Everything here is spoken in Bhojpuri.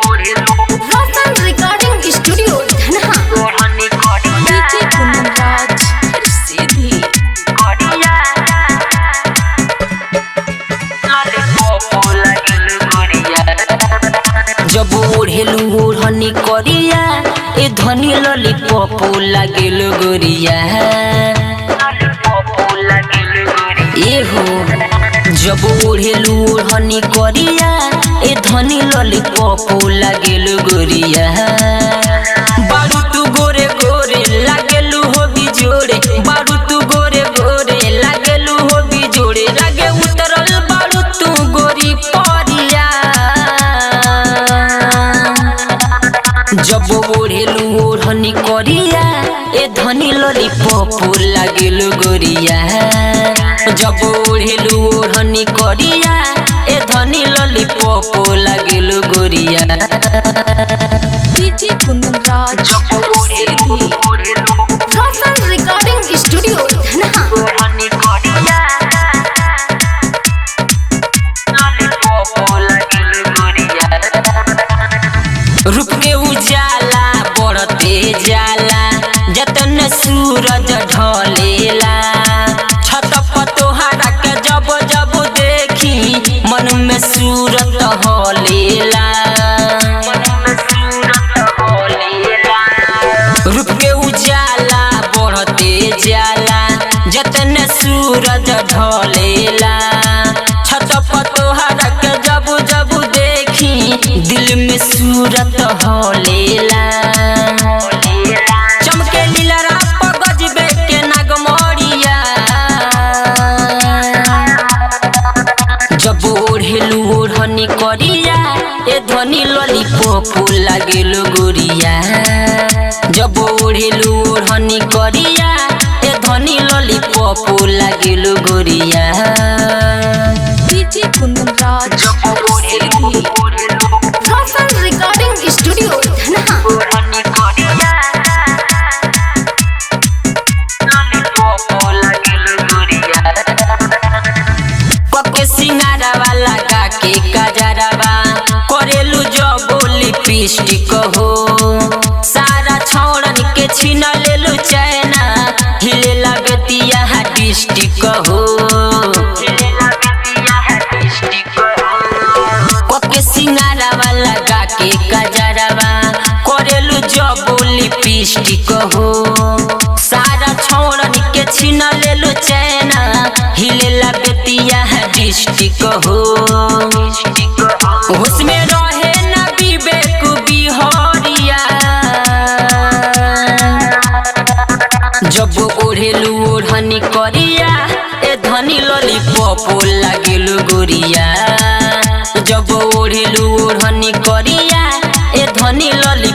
रोशन रिकॉर्डिंग स्टूडियो धनहा डीजे कुंदन सीधी जब ओढ़ेलू ओढ़नी करिया ए धनी लॉलीपॉप लागेल गोरिया ए हो जब ओढ़ेलू ओढ़नी करिया ए धनी लॉलीपॉप लागेल गोरिया बारू तू गोरे गोरे लागेलू हो बिजोड़े बारू तू गोरे गोरे लागेलू हो बिजोड़े लागे उतरल बारू तू गोरी परिया जब ओढ़ेलू ओढ़नी करिया ए धनी लॉलीपॉप लागेल गोरिया जब ओढ़ेलू ओढ़नी करिया ए धनी लॉलीपॉप लागेल गोरिया डीजे कुंदन सीधी रोशन रिकॉर्डिंग स्टूडियो धनहा रूप के उजाला बढ़ते जाला जतन सूरज ढलेला छत पर तोहरा के जब जब देखी मन में सूरत हलेला रूप के उजाला बढ़ते जाला जतन सूरज ढलेला छत पर तोहरा के जब जब देखी दिल में सूरत हलेला चमके लीलरा पर गजबे के नागमोरिया जब ओढ़ेलू ओढ़नी करिया ए धनी लॉलीपॉप लागेल गोरिया जब ओढ़ेलू ओढ़नी करिया ए धनी लॉलीपॉप लागेल गोरिया डीजे कुंदन सीधी रोशन रिकॉर्डिंग स्टूडियो धनहा पके सिंगारा वाला के कजरवा करेलू जब लिपस्टिक हो सारा छौड़न के छीन लेलू चैना हिले लगतिया डिस्टिक हो पके सिंगारा वाला के कजरवा करेलू जब लिपस्टिक हो सारा छौड़न के छीन लेलू चैना हिले लगतिया डिस्टिक हो उसमें रहे न विवेक बिहारिया जब ओढ़ेलू ओढ़नी करिया ए धनी लॉलीपॉप लागेल गोरिया जब ओढ़ेलू ओढ़नी करिया ए धनी लॉलीपॉप